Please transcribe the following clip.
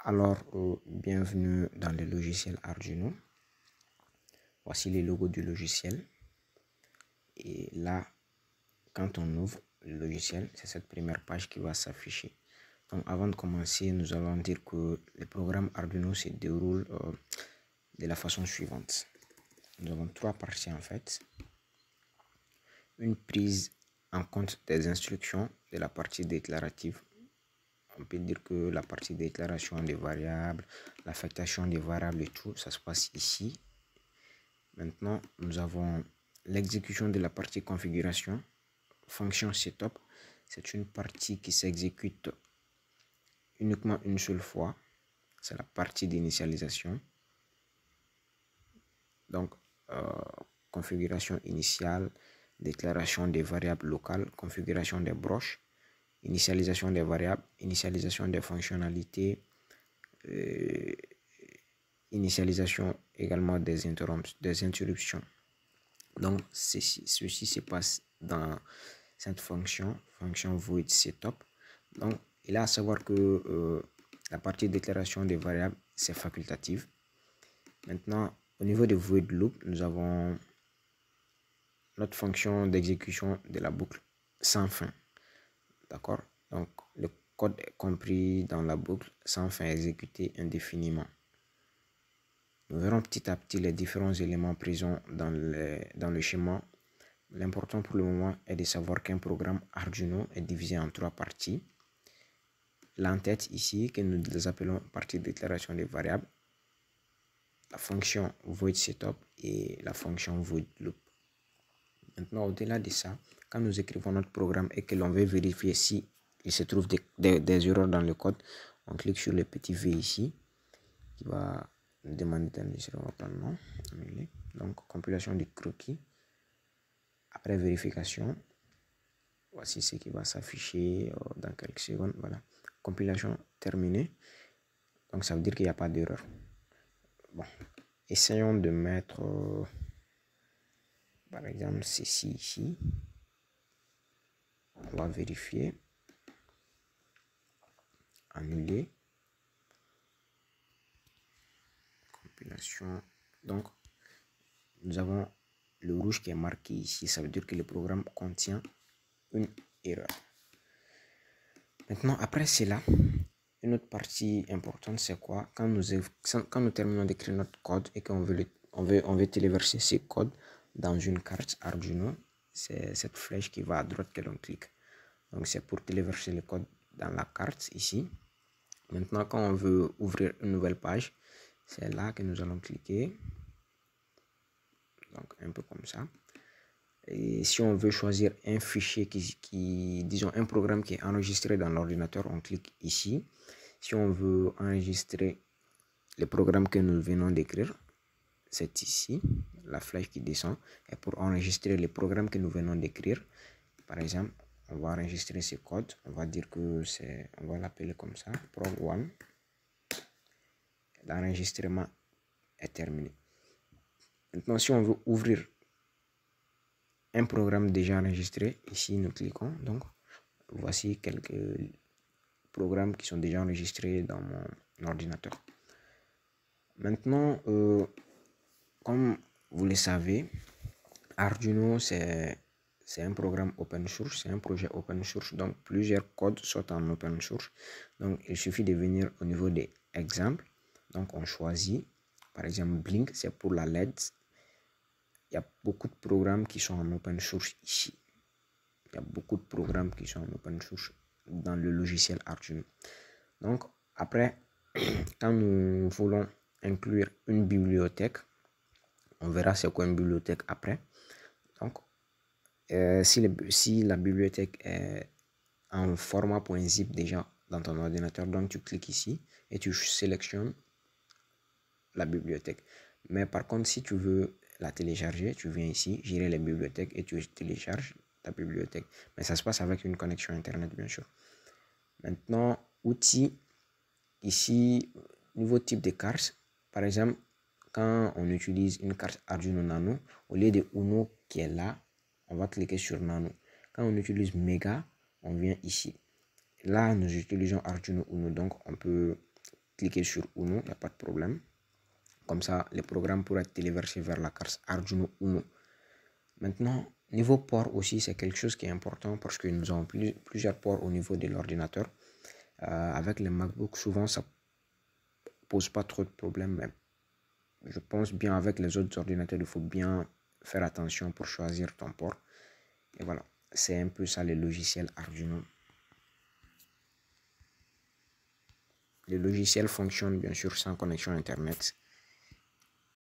Alors, bienvenue dans le logiciel Arduino. Voici les logos du logiciel. Et là, quand on ouvre le logiciel, c'est cette première page qui va s'afficher. Donc, avant de commencer, nous allons dire que le programme Arduino se déroule de la façon suivante. Nous avons trois parties en fait. Une prise en compte des instructions de la partie déclarative. On peut dire que la partie déclaration des variables, l'affectation des variables et tout, ça se passe ici. Maintenant, nous avons l'exécution de la partie configuration. Fonction setup, c'est une partie qui s'exécute uniquement une seule fois. C'est la partie d'initialisation. Donc, configuration initiale, déclaration des variables locales, configuration des broches, initialisation des variables, initialisation des fonctionnalités, initialisation également des interruptions. Donc, ceci se passe dans cette fonction void setup. Donc, il est à savoir que la partie déclaration des variables, c'est facultatif. Maintenant, au niveau de void loop, nous avons notre fonction d'exécution de la boucle sans fin. D'accord? Donc, le code est compris dans la boucle sans fin exécutée indéfiniment. Nous verrons petit à petit les différents éléments présents dans le schéma. L'important pour le moment est de savoir qu'un programme Arduino est divisé en trois parties. L'entête ici, que nous appelons partie de déclaration des variables, la fonction void setup et la fonction void loop. Maintenant, au-delà de ça, quand nous écrivons notre programme et que l'on veut vérifier si il se trouve des erreurs dans le code, on clique sur le petit V ici qui va nous demander d'initialiser non. Donc, compilation du croquis. Après vérification, voici ce qui va s'afficher dans quelques secondes. Voilà, compilation terminée. Donc, ça veut dire qu'il n'y a pas d'erreur. Bon, essayons de mettre, par exemple, ceci ici. On va vérifier. Annuler. Compilation. Donc, nous avons le rouge qui est marqué ici. Ça veut dire que le programme contient une erreur. Maintenant, après cela, une autre partie importante, c'est quoi? Quand nous terminons d'écrire notre code et qu'on veut téléverser ce code dans une carte Arduino, c'est cette flèche qui va à droite que l'on clique. Donc, c'est pour téléverser le code dans la carte ici. Maintenant, quand on veut ouvrir une nouvelle page, c'est là que nous allons cliquer. Donc, un peu comme ça. Et si on veut choisir un fichier disons un programme qui est enregistré dans l'ordinateur, on clique ici. Si on veut enregistrer le programme que nous venons d'écrire, c'est ici, la flèche qui descend. Et pour enregistrer le programme que nous venons d'écrire, par exemple, on va enregistrer ce code. On va dire que on va l'appeler comme ça, prog1. L'enregistrement est terminé. Maintenant, si on veut ouvrir un programme déjà enregistré, ici nous cliquons. Donc, voici quelques programmes qui sont déjà enregistrés dans mon ordinateur. Maintenant, comme vous le savez, Arduino c'est un programme open source, c'est un projet open source, donc plusieurs codes sont en open source. Donc, il suffit de venir au niveau des exemples. Donc, on choisit, par exemple, Blink, c'est pour la LED. Il y a beaucoup de programmes qui sont en open source ici. Il y a beaucoup de programmes qui sont en open source dans le logiciel Arduino. Donc, après, quand nous voulons inclure une bibliothèque, on verra c'est quoi une bibliothèque après. Donc, si la bibliothèque est en format .zip déjà dans ton ordinateur, donc tu cliques ici et tu sélectionnes la bibliothèque. Mais par contre, si tu veux la télécharger, tu viens ici, gérer les bibliothèques et tu télécharges ta bibliothèque. Mais ça se passe avec une connexion internet, bien sûr. Maintenant, outils, ici, nouveau type de carte. Par exemple, quand on utilise une carte Arduino Nano, au lieu de Uno qui est là, on va cliquer sur Nano. Quand on utilise Mega, on vient ici. Là, nous utilisons Arduino Uno, donc on peut cliquer sur Uno, il n'y a pas de problème. Comme ça, les programmes pourraient être téléversés vers la carte Arduino Uno. Maintenant, niveau port aussi, c'est quelque chose qui est important parce que nous avons plusieurs ports au niveau de l'ordinateur. Avec les MacBooks, souvent, ça pose pas trop de problèmes, mais je pense bien avec les autres ordinateurs, il faut bien faire attention pour choisir ton port. Et voilà, c'est un peu ça les logiciels Arduino. Les logiciels fonctionnent bien sûr sans connexion Internet